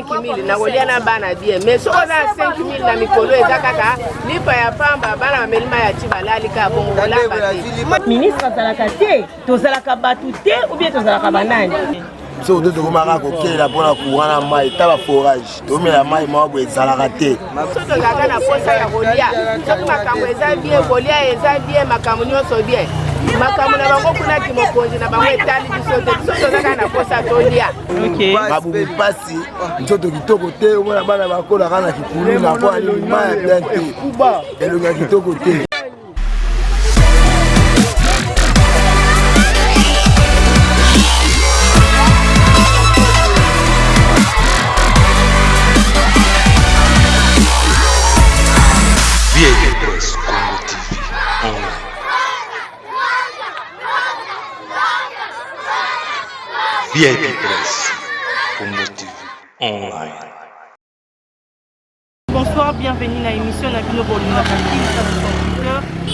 5000 na kolia na bana bien mais soko za 5000 na mikolo ezakaka lipa ya pamba bana melima ya tibalali ka bongo la ministre azalaka te tozalaka batu te ou bien tozalaka banani so de komaka kokela pona courant na mai taba forage to mela mai mabo ezalaka te so tozalaka na posa ya kolia soki makambo eza bien kolia eza bien makambo nyonso bien makambo na bango kuna kimokonzi na bango etali biso te biso tozalaka na posa tolia babubi pasi nzoto kitoko te omona bana bakolaka na kikulu na po alima ya bien te elonga kitoko te. VIP Presse, Congo TV online. Bonsoir, bienvenue dans l'émission de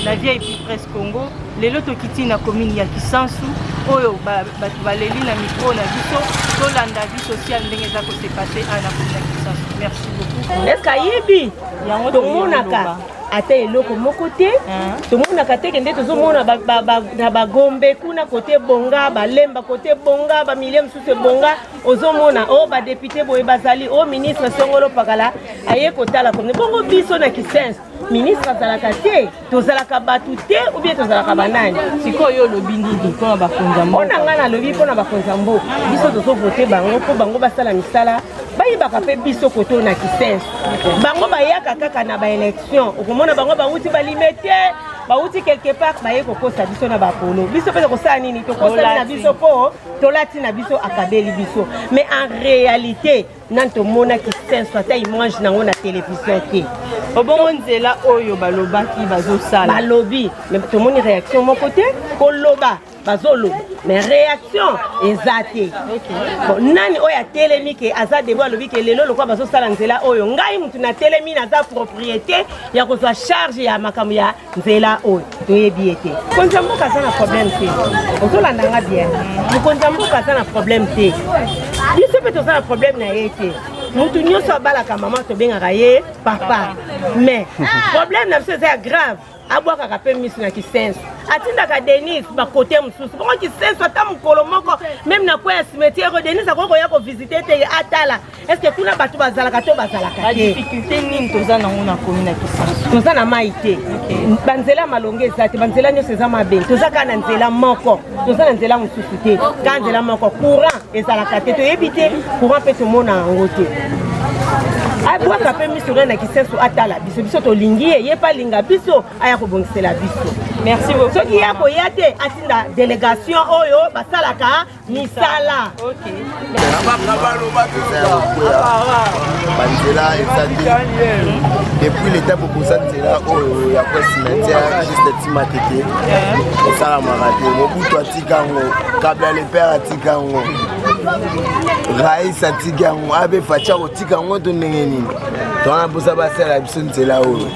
la VIP Presse Congo. Les lots qui na commune ya Kisansu, oyo batu baleli na micro na biso, to landa vie sociale ndenge za ko se passer à la commune ya Kisansu. Merci beaucoup. Est-ce kayibi yango to monaka ate eloko moko te tomonaka te kende tozomona na bagombe kuna kote bonga balemba kote bonga bamilie mosusu bonga ozomona o badepute boye bazali o ministre Songolo Pakala aye kotala komne bongo biso na Kisenso ministre azalaka te tozalaka batu te ou bien tozalaka banani sikoyo lobi ndidi mpona bakonza mboka mpona nga na lobi mpona bakonza mboka biso tozovote bango mpo bango basala misala bayibaka mpe biso koto na Kisenso bango bayaka kaka na baélection okomona bango bauti balimete bauti quelque part baye kokosa biso na bapolo biso mpe kosala nini tokosali na biso mpo tolati na biso akabeli biso mais en réalité nan tomona Kisenso ata image nango na télévision te obongo nzela oyo balobaki bazosala balobi mais tomoni réaction moko te koloba bazolo mais réaction ezate bon nani oya telemi ke aza debo alobi ke lelo lokwa bazosala nzela oyo ngai mutu na telemi naza propriété ya kozwa charge ya makambo ya nzela oyo toyebi ete konza mboka aza na problème te ozolanda nga bien mokonza mboka aza na problème te biso mpe toza na problème na ye te mutu nyonso abalaka mama tobengaka ye papa mais problème na biso eza ya grave abwakaka mpe miso na Kisenso atindaka Denis bakote mosusu bongo Kisenso ata mokolo moko même na kwa ya cimetière Denis akoko ya kovisite te atala est-ce que kuna bato bazalaka to bazalaka te difficulté nini toza nango na komi na Kisenso toza na mai te banzela malonge eza te banzela nyonso eza mabe toza kaka na nzela moko toza na nzela mosusu te kaka nzela moko courant ezalaka te toyebi te courant mpe tomona yango te abwaka mpe miso na Kisenso atala biso biso tolingi ye pa linga biso aya kobongisela biso merci beaucoup soki ya koya te atinda délégation oyo basalaka misala banzela ezali depuis l'état bokosa nzela oyo ya kwa cimetière juste tima tete esalamaka te mobutu atika yango kabla le père atika yango Raïs atika yango abe facha kotika yango to ndenge nini tona posa basala biso nzela oyo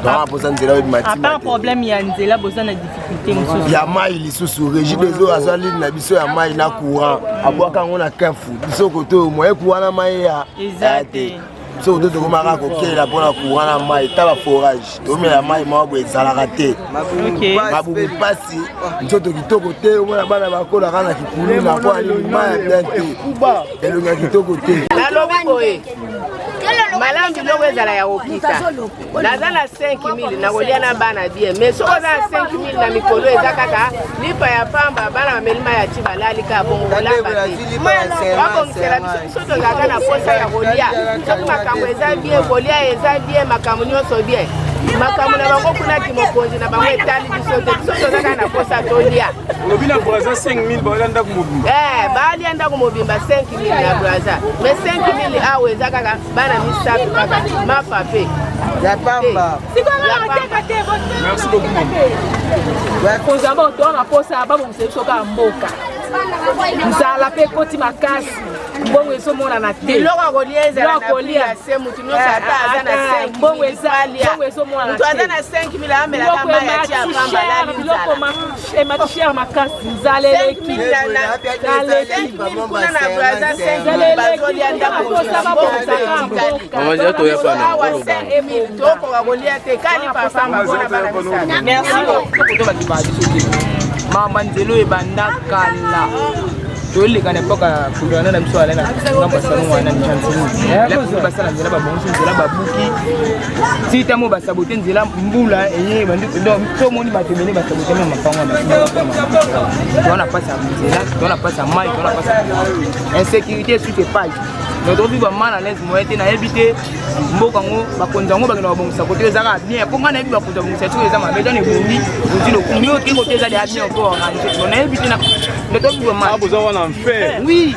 tona posa nzela oyo matima pas problème ya nzela boza na difficulté mosusu ya mai lisusu régie des eaux azwa ligne na biso ya mai na courant abwaka yango na kafu biso koto moye courant na mai ya exacte so de komaka kokela pona courant na mai taba forage to mela mai mabo ezalaka te babubi pasi nzoto kitoko te omona bana bakolaka na kikulu na po alima ya bien te elonga kitoko te nalobi boye malamu biloko ezala ya kokita naza na 5000 na kolia na bana bien mais soko za 5000 na mikolo eza kaka lipa ya pamba bana bamelima ya ti balali ka bongo kolamba te babongisela biso tozalaka na posa ya kolia soki makambo eza bien kolia eza bien makambo nyonso bien makambo na bango kuna kimokonzi na bango etali biso te biso tozalaka na posa tolia lobi na braza 5000 baolia ndako mobimba balia ndako mobimba 5000 ya braza mais 5000 awa eza kaka bana misato kaka mapa pe ya pamba merci beaucoup konza boto na posa babongisa biso kaka mboka nzala mpe ekoti makasi mbongo ezomonana te biloko akolia ezala na prix ya se mutu nyonso ata aza na 5 mbongo ezomonana mutu aza na 5 000 amelaka mai ya tia pamba lali nzala emati cher makasi nzala eleki kuna na braza 5 000 bazolia ndako awa 5 000 tokoka kolia te kalipa pamba mpona bana misala. merci mama nzelo ebanda kala toleka na epoka kulwana na biso alena ngambo salon wana ni chansoni la basala nzela babonso nzela babuki sita mo basabote nzela mbula eye bandi donc to moni batemene basabote na mapango na tona pasa nzela tona pasa mai tona pasa insécurité sur tes pages donc on vit mal à l'aise moyete na éviter mboka ngo bakonza ngo bakena babongisa kote ezaka bien pour ngana ebi bakonza bongisa tout ezama mais dans les bondi on dit le combien qui côté za de bien encore on a évité na le to vivre mal besoin en faire oui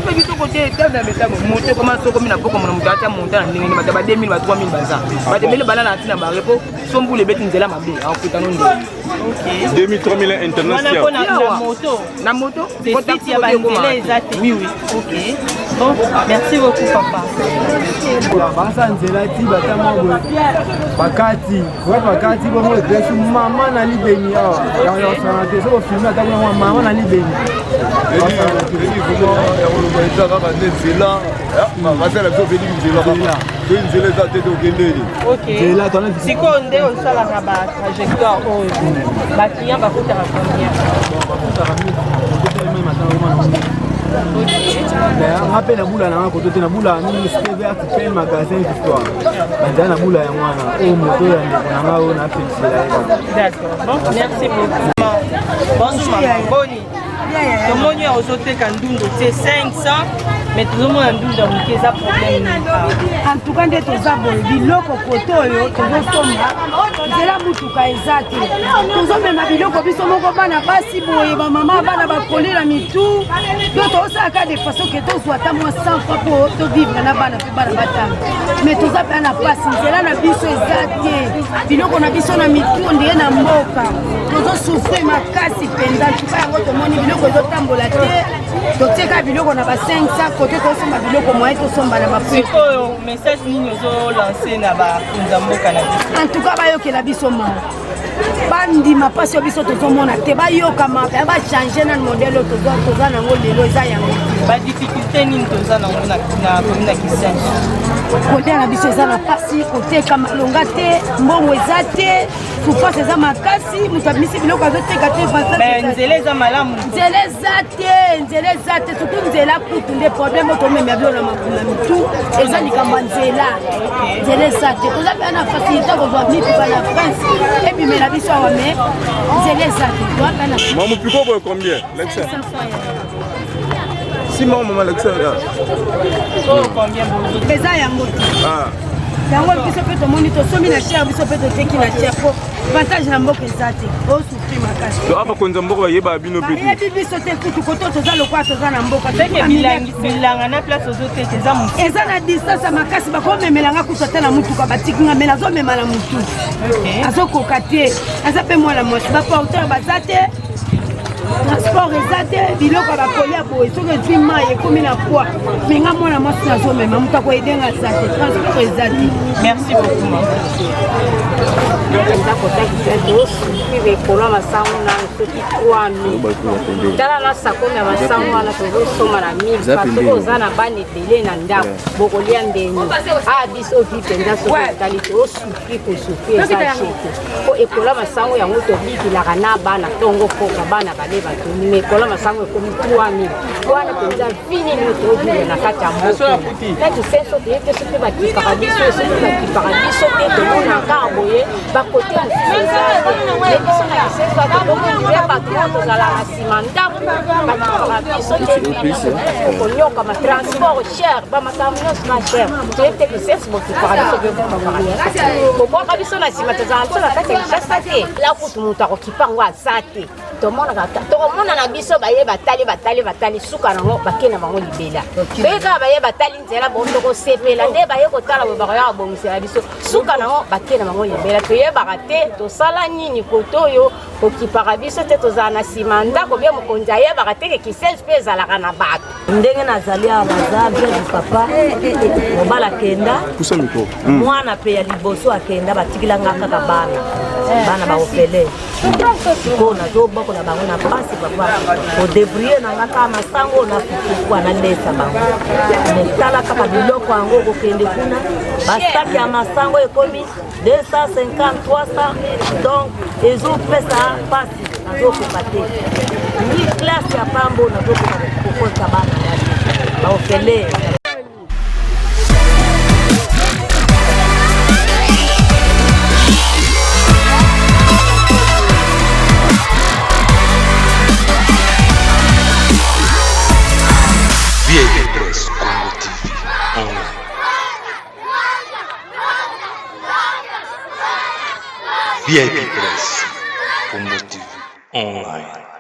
mais du côté table na metamo monter comment so comme na poko mona mutata monter na ndenge bataba 2000 ba 3000 baza batemele bala na tina ba repo sombu le beti nzela mabe akuta no ndo OK 2000 3000 international na moto c'est ya bandele ezate oui OK bon merci beaucoup papa basa nzela ti batamo bakati bakati bongo desu mama na libeni awa ya sana te so filmer atamo mama na libeni sikoyo nde osalaka batrajectoire oyo baclient bakutaka combien ngape na bula na koto te na bula ni stevert pe magasin d'histoire banda na bula ya mwana o moto ya ndeko na ngao na pensela d'accord bon merci beaucoup bonjour boni tomoni ozoteka ndundo te 500 mais tozomona ndundo ya moke eza problème en tout cas nde toza boye biloko koto oyo tozosomba nzela mutuka eza te tozomema biloko biso moko bana basi boye bamama bana bakolela mitu do tozosalaka de façon ke tozwa ata mwa 100 fois mpo tovivre na bana mpe bana batanga mais toza mpe na pasi nzela na biso eza te biloko na biso na mitu ndenge na mboka tozosufre makasi mpenza tuka yango tomoni biloko ezotambola te totika biloko na ba 500 kote tosomba biloko moye tosomba na sikoyo message nini ozolanse na bakonza mboka na biso en tout cas bayokela biso mawa bandima mpasi oyo biso tozomona te bayokama mpe bachange na modele oyo toza nango lelo eza yango badifficulté nini toza nango na commune ya Kisengo kolia na biso eza na mpasi koteka malonga te mbongo eza te souffrance eza makasi moto abimisi biloko azoteka te nzela eza malamu nzela eza te surtout nzela kutu nde problème oyo tomemya bilo na mitu eza likambo ya nzela eza te toza mpe na facilité kozwa mituka na prince ebimela biso awa me nzela eza te toza mpe na maman piko boye combien l'excès si maman l'excès combien eza yango te yango biso mpe tomoni tosomi na chere biso mpe toteki na chere po avantage na mboka eza te osufri makasi to apa konza mboka bayeba bino pe bayebi biso te kutu koto toza lokola toza na mboka bilanga na place ozoteka eza motu eza na distance ya makasi bakomemelanga kutu ata na mutuka batikinga me nazomema na mutu azokoka te aza mpe mwana mwasi baporteur baza te transport eza te biloko bakolia boye soki ezwi mai ekomi na poids me nga mwana mwasi nazomema moto akoyedenga eza te transport eza te merci beaucoup eza kotakisa tosuki bekolo masango na soki 3000 tala na sakomi ya masango wana tozosoma na 1000 soki oza na bana ebele na ndako bokolia ndeni a biso vi mpenza soki otali tosuki kosuki eza chete po ekola masango yango tobikilaka na bana ntongo koka bana bale batoni me ekola masango ekomi 3000 wana mpenza fini nini tobile na kati ya mboka neti senso toye te soki bakipaka biso soki bakipaka biso te tomonaka boye bakote mosusu eza te biso na kisenso ate tomonire bato oyo tozala na nsima ndako bakipaka biso te bino okonyoka matransport cher bamakambo nyonso na cher toye te kisenso bokipaka biso pe bokipaka biso bobwaka biso na nsima tozala biso na kati ya lishasa te la kutu moto akokipa ngo aza te tokomona na biso baye batali suka nango bakenda bango libela toye kaka baye batali nzela bongo tokosepela nde baye kotala boye bakoyaka bongisela biso suka nango bakenda bango libela toyebaka te tosala nini kote oyo kokipaka biso te tozala na nsima ndako bie mokonzi ayebaka te ke Kisengo mpe ezalaka na bato ndenge nazali awa naza bien du papa mobala akenda mwana mpe ya liboso akenda batikilanga kaka bana baofele sikoyo nazobokola bango na mpasi papa odebrie nanga kaka masango nafufuku analesa bango metala kaka biloko yango okokende kuna basaki ya masango ekomi 250 300 donc ezopesa mpasi nazokoka te ni klase ya pambo nazokoka kokosa bana baofele. VIP Press Congo TV Online. VIP Press Congo TV Online.